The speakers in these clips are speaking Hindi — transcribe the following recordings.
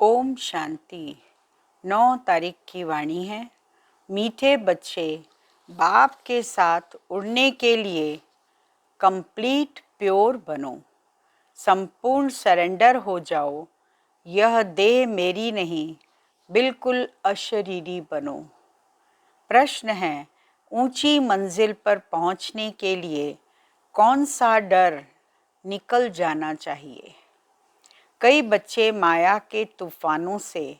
ओम शांति। 9 तारीख की वाणी है। मीठे बच्चे, बाप के साथ उड़ने के लिए कंप्लीट प्योर बनो, संपूर्ण सरेंडर हो जाओ। यह देह मेरी नहीं, बिल्कुल अशरीरी बनो। प्रश्न है, ऊंची मंजिल पर पहुंचने के लिए कौन सा डर निकल जाना चाहिए? कई बच्चे माया के तूफानों से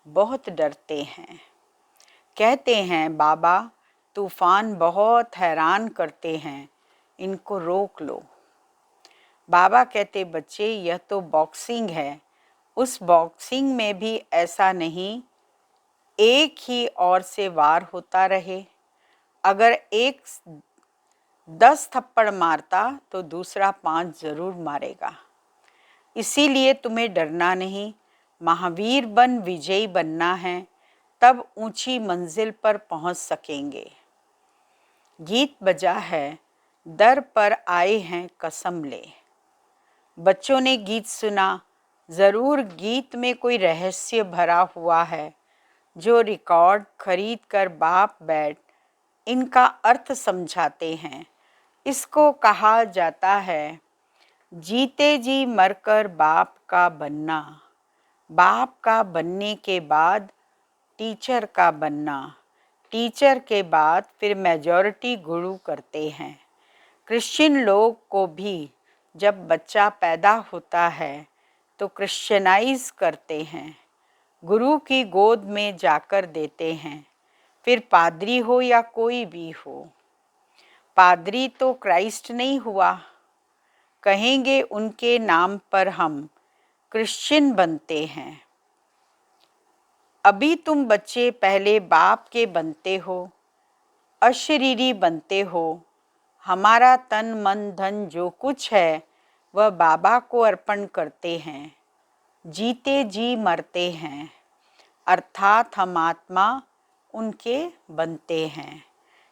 बहुत डरते हैं। कहते हैं, बाबा तूफान बहुत हैरान करते हैं, इनको रोक लो। बाबा कहते, बच्चे यह तो बॉक्सिंग है, उस बॉक्सिंग में भी ऐसा नहीं एक ही ओर से वार होता रहे। अगर एक 10 थप्पड़ मारता तो दूसरा 5 जरूर मारेगा। इसीलिए तुम्हें डरना नहीं, महावीर बन विजयी बनना है, तब ऊंची मंजिल पर पहुंच सकेंगे। गीत बजा है, दर पर आए हैं कसम ले। बच्चों ने गीत सुना, ज़रूर गीत में कोई रहस्य भरा हुआ है, जो रिकॉर्ड खरीद कर बाप बैठ इनका अर्थ समझाते हैं। इसको कहा जाता है, जीते जी मरकर बाप का बनना, बाप का बनने के बाद टीचर का बनना, टीचर के बाद फिर मेजॉरिटी गुरु करते हैं। क्रिश्चियन लोग को भी जब बच्चा पैदा होता है तो क्रिश्चियनाइज करते हैं, गुरु की गोद में जाकर देते हैं। फिर पादरी हो या कोई भी हो, पादरी तो क्राइस्ट नहीं हुआ। कहेंगे उनके नाम पर हम क्रिश्चियन बनते हैं। अभी तुम बच्चे पहले बाप के बनते हो, अशरीरी बनते हो। हमारा तन मन धन जो कुछ है वह बाबा को अर्पण करते हैं, जीते जी मरते हैं, अर्थात हम आत्मा उनके बनते हैं।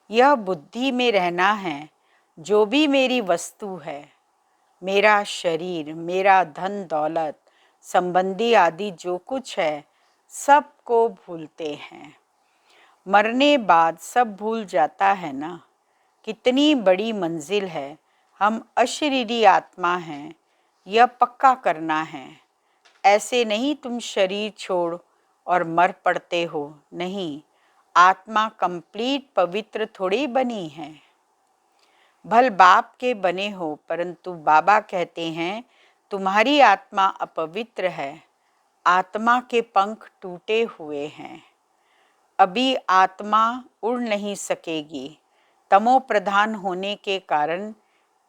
यह बुद्धि में रहना है, जो भी मेरी वस्तु है, मेरा शरीर, मेरा धन दौलत संबंधी आदि जो कुछ है, सबको भूलते हैं। मरने बाद सब भूल जाता है ना। कितनी बड़ी मंजिल है, हम अशरीरी आत्मा हैं, यह पक्का करना है। ऐसे नहीं तुम शरीर छोड़ और मर पड़ते हो, नहीं, आत्मा कंप्लीट पवित्र थोड़ी बनी है। भल बाप के बने हो, परंतु बाबा कहते हैं तुम्हारी आत्मा अपवित्र है, आत्मा के पंख टूटे हुए हैं, अभी आत्मा उड़ नहीं सकेगी। तमो प्रधान होने के कारण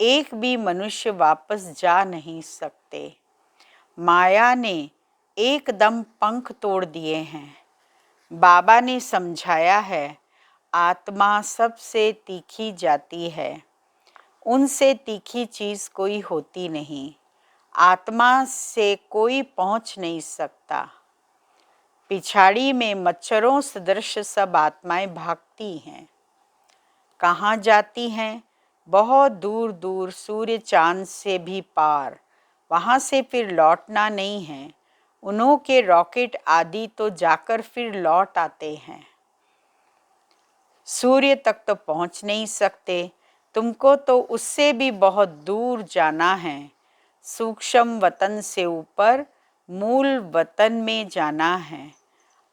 एक भी मनुष्य वापस जा नहीं सकते। माया ने एकदम पंख तोड़ दिए हैं। बाबा ने समझाया है, आत्मा सबसे तीखी जाती है, उनसे तीखी चीज़ कोई होती नहीं। आत्मा से कोई पहुंच नहीं सकता। पिछाड़ी में मच्छरों सदृश सब आत्माएं भागती हैं। कहाँ जाती हैं? बहुत दूर दूर, सूर्य चांद से भी पार। वहाँ से फिर लौटना नहीं है। उन्हों के रॉकेट आदि तो जाकर फिर लौट आते हैं। सूर्य तक तो पहुँच नहीं सकते, तुमको तो उससे भी बहुत दूर जाना है। सूक्ष्म वतन से ऊपर मूल वतन में जाना है।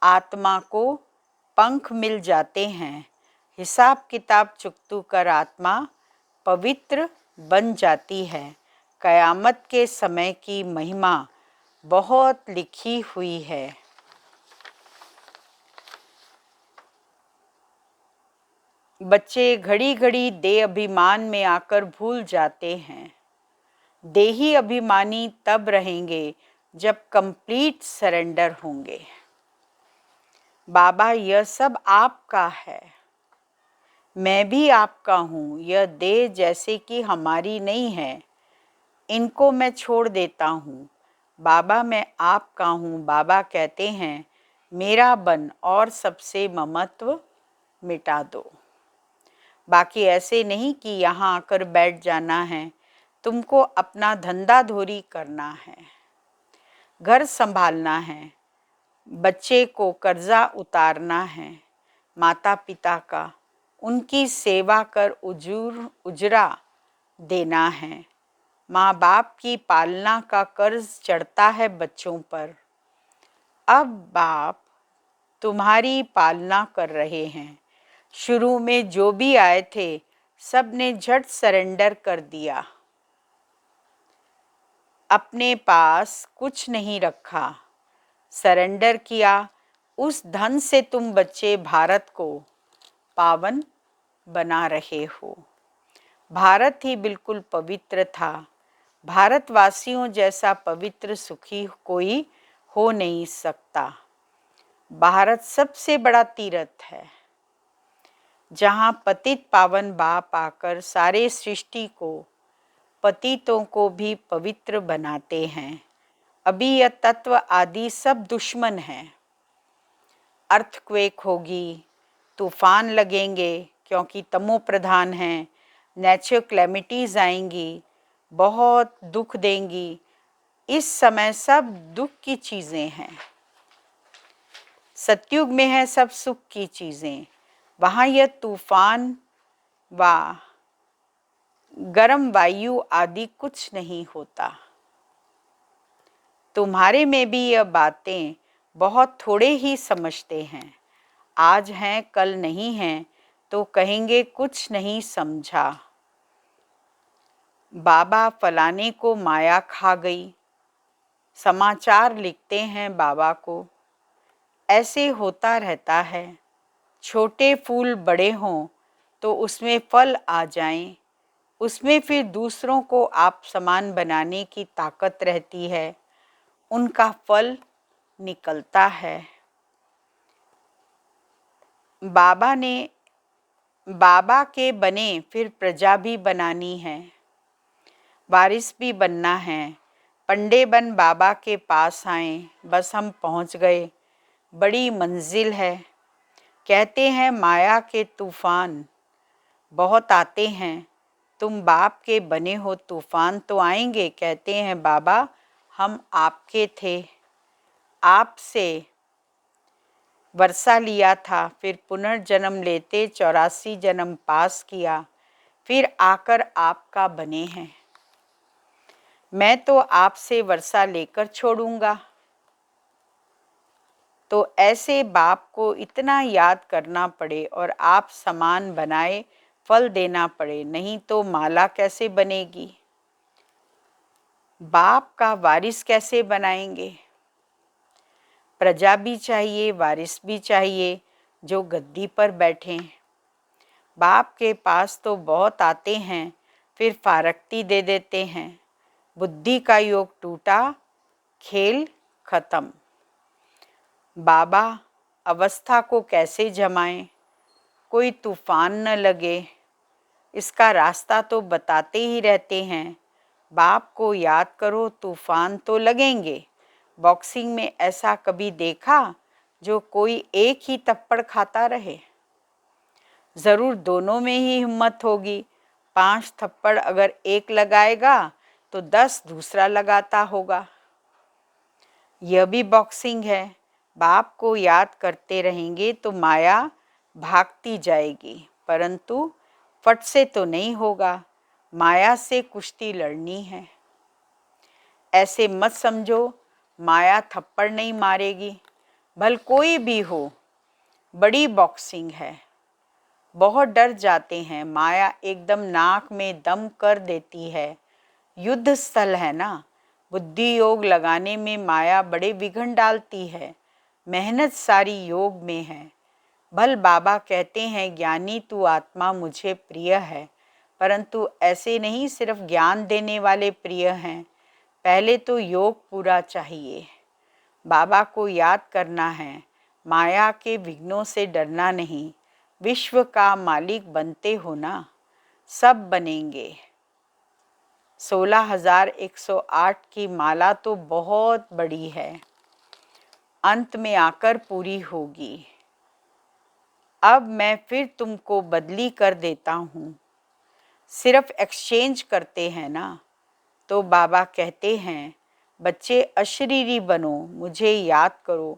आत्मा को पंख मिल जाते हैं। हिसाब किताब चुकतू कर आत्मा पवित्र बन जाती है। कयामत के समय की महिमा बहुत लिखी हुई है। बच्चे घड़ी घड़ी देह अभिमान में आकर भूल जाते हैं। देही अभिमानी तब रहेंगे जब कंप्लीट सरेंडर होंगे। बाबा, यह सब आपका है, मैं भी आपका हूँ। यह देह जैसे कि हमारी नहीं है, इनको मैं छोड़ देता हूँ। बाबा, मैं आपका हूँ। बाबा कहते हैं, मेरा बन और सबसे ममत्व मिटा दो। बाकी ऐसे नहीं कि यहाँ आकर बैठ जाना है, तुमको अपना धंधा धोरी करना है, घर संभालना है, बच्चे को कर्जा उतारना है माता पिता का, उनकी सेवा कर उजरा देना है। माँ बाप की पालना का कर्ज चढ़ता है बच्चों पर। अब बाप तुम्हारी पालना कर रहे हैं। शुरू में जो भी आए थे सब ने झट सरेंडर कर दिया, अपने पास कुछ नहीं रखा, सरेंडर किया। उस धन से तुम बच्चे भारत को पावन बना रहे हो। भारत ही बिल्कुल पवित्र था। भारतवासियों जैसा पवित्र सुखी कोई हो नहीं सकता। भारत सबसे बड़ा तीर्थ है, जहाँ पतित पावन बाप आकर सारे सृष्टि को, पतितों को भी पवित्र बनाते हैं। अभी यह तत्व आदि सब दुश्मन हैं। अर्थक्वेक होगी, तूफान लगेंगे क्योंकि तमो प्रधान हैं, नेचुरल क्लैमिटीज आएंगी, बहुत दुख देंगी। इस समय सब दुख की चीज़ें हैं। सतयुग में है सब सुख की चीज़ें। वहाँ यह तूफान व गर्म वायु आदि कुछ नहीं होता। तुम्हारे में भी यह बातें बहुत थोड़े ही समझते हैं। आज हैं कल नहीं हैं तो कहेंगे कुछ नहीं समझा। बाबा फलाने को माया खा गई, समाचार लिखते हैं बाबा को। ऐसे होता रहता है। छोटे फूल बड़े हों तो उसमें फल आ जाएं, उसमें फिर दूसरों को आप समान बनाने की ताकत रहती है, उनका फल निकलता है। बाबा के बने फिर प्रजा भी बनानी है, वारिस भी बनना है। पंडे बन बाबा के पास आए, बस हम पहुंच गए, बड़ी मंजिल है। कहते हैं माया के तूफान बहुत आते हैं, तुम बाप के बने हो, तूफान तो आएंगे। कहते हैं बाबा हम आपके थे, आपसे वर्षा लिया था, फिर पुनर्जन्म लेते 84 जन्म पास किया, फिर आकर आपका बने हैं। मैं तो आपसे वर्षा लेकर छोड़ूंगा। तो ऐसे बाप को इतना याद करना पड़े और आप समान बनाए फल देना पड़े, नहीं तो माला कैसे बनेगी? बाप का वारिस कैसे बनाएंगे? प्रजा भी चाहिए, वारिस भी चाहिए जो गद्दी पर बैठें। बाप के पास तो बहुत आते हैं, फिर फारक्ती दे देते हैं। बुद्धि का योग टूटा, खेल खत्म। बाबा अवस्था को कैसे जमाएं? कोई तूफान न लगे, इसका रास्ता तो बताते ही रहते हैं। बाप को याद करो, तूफान तो लगेंगे। बॉक्सिंग में ऐसा कभी देखा जो कोई एक ही थप्पड़ खाता रहे? ज़रूर दोनों में ही हिम्मत होगी। 5 थप्पड़ अगर एक लगाएगा तो 10 दूसरा लगाता होगा। यह भी बॉक्सिंग है। बाप को याद करते रहेंगे तो माया भागती जाएगी, परंतु फट से तो नहीं होगा। माया से कुश्ती लड़नी है। ऐसे मत समझो माया थप्पड़ नहीं मारेगी, भल कोई भी हो, बड़ी बॉक्सिंग है। बहुत डर जाते हैं, माया एकदम नाक में दम कर देती है। युद्ध स्थल है ना, बुद्धि योग लगाने में माया बड़े विघ्न डालती है। मेहनत सारी योग में है। भल बाबा कहते हैं ज्ञानी तू आत्मा मुझे प्रिय है, परंतु ऐसे नहीं सिर्फ ज्ञान देने वाले प्रिय हैं, पहले तो योग पूरा चाहिए। बाबा को याद करना है, माया के विघ्नों से डरना नहीं। विश्व का मालिक बनते हो ना, सब बनेंगे। 16,108 की माला तो बहुत बड़ी है, अंत में आकर पूरी होगी। अब मैं फिर तुमको बदली कर देता हूँ। सिर्फ एक्सचेंज करते हैं ना। तो बाबा कहते हैं बच्चे अशरीरी बनो, मुझे याद करो,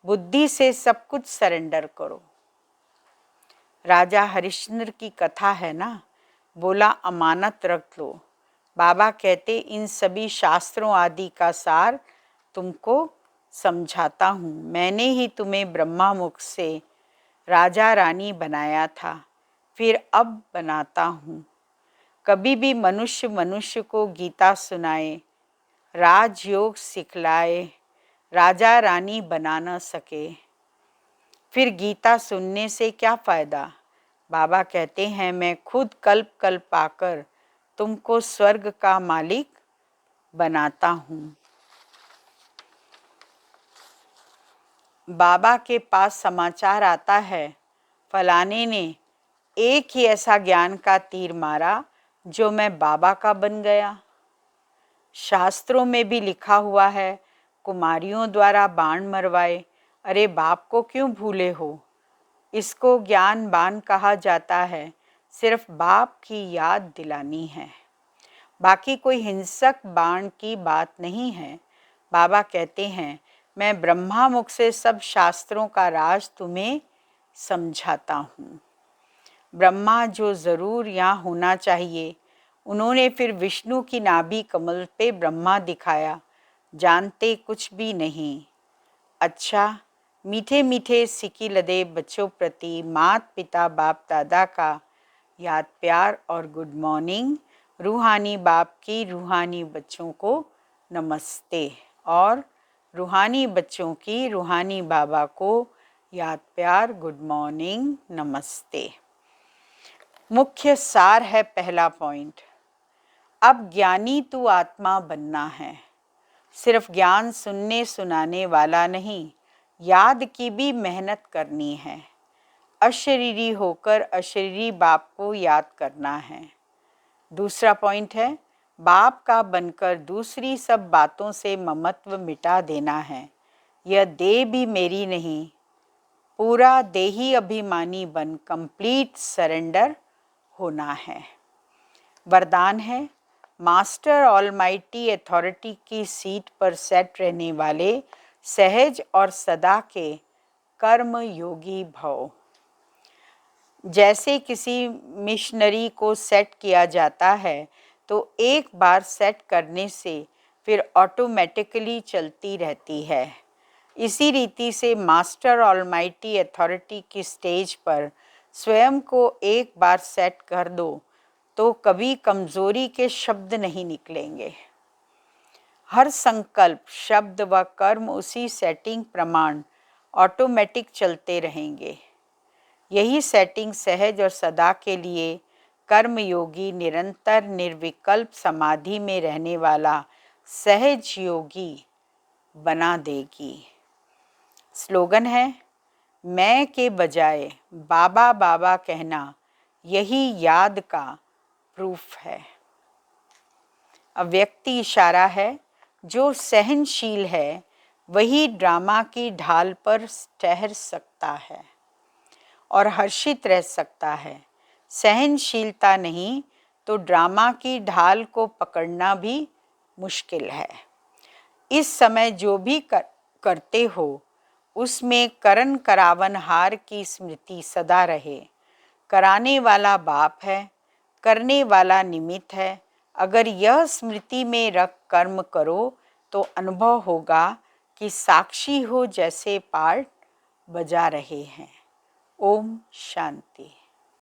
बुद्धि से सब कुछ सरेंडर करो। राजा हरिश्चंद्र की कथा है ना, बोला अमानत रख लो। बाबा कहते इन सभी शास्त्रों आदि का सार तुमको समझाता हूँ। मैंने ही तुम्हें ब्रह्मा मुख से राजा रानी बनाया था, फिर अब बनाता हूँ। कभी भी मनुष्य मनुष्य को गीता सुनाए, राजयोग सिखलाए, राजा रानी बना न सके, फिर गीता सुनने से क्या फ़ायदा। बाबा कहते हैं मैं खुद कल्प कल्प आकर तुमको स्वर्ग का मालिक बनाता हूँ। बाबा के पास समाचार आता है, फलाने ने एक ही ऐसा ज्ञान का तीर मारा जो मैं बाबा का बन गया। शास्त्रों में भी लिखा हुआ है, कुमारियों द्वारा बाण मरवाए। अरे बाप को क्यों भूले हो। इसको ज्ञान बाण कहा जाता है, सिर्फ बाप की याद दिलानी है, बाकी कोई हिंसक बाण की बात नहीं है। बाबा कहते हैं मैं ब्रह्मा मुख से सब शास्त्रों का राज तुम्हें समझाता हूँ। ब्रह्मा जो ज़रूर यहाँ होना चाहिए, उन्होंने फिर विष्णु की नाभि कमल पे ब्रह्मा दिखाया, जानते कुछ भी नहीं। अच्छा, मीठे मीठे सिकी लदे बच्चों प्रति मात पिता बाप दादा का याद प्यार और गुड मॉर्निंग। रूहानी बाप की रूहानी बच्चों को नमस्ते और रूहानी बच्चों की रूहानी बाबा को याद प्यार गुड मॉर्निंग नमस्ते। मुख्य सार है पहला पॉइंट, अब ज्ञानी तू आत्मा बनना है। सिर्फ ज्ञान सुनने सुनाने वाला नहीं, याद की भी मेहनत करनी है। अशरीरी होकर अशरीरी बाप को याद करना है। दूसरा पॉइंट है, बाप का बनकर दूसरी सब बातों से ममत्व मिटा देना है। यह देह भी मेरी नहीं, पूरा देही अभिमानी बन कंप्लीट सरेंडर होना है। वरदान है, मास्टर ऑलमाइटी अथॉरिटी की सीट पर सेट रहने वाले सहज और सदा के कर्म योगी भव। जैसे किसी मिशनरी को सेट किया जाता है तो एक बार सेट करने से फिर ऑटोमेटिकली चलती रहती है। इसी रीति से मास्टर ऑलमाइटी अथॉरिटी की स्टेज पर स्वयं को एक बार सेट कर दो तो कभी कमज़ोरी के शब्द नहीं निकलेंगे। हर संकल्प शब्द व कर्म उसी सेटिंग प्रमाण ऑटोमेटिक चलते रहेंगे। यही सेटिंग सहज और सदा के लिए कर्मयोगी निरंतर निर्विकल्प समाधि में रहने वाला सहज योगी बना देगी। स्लोगन है, मैं के बजाय बाबा बाबा कहना यही याद का प्रूफ है। अव्यक्ति इशारा है, जो सहनशील है वही ड्रामा की ढाल पर ठहर सकता है और हर्षित रह सकता है। सहनशीलता नहीं तो ड्रामा की ढाल को पकड़ना भी मुश्किल है। इस समय जो भी करते हो उसमें करन करावन हार की स्मृति सदा रहे। कराने वाला बाप है, करने वाला निमित्त है। अगर यह स्मृति में रख कर्म करो तो अनुभव होगा कि साक्षी हो जैसे पार्ट बजा रहे हैं। ओम शांति।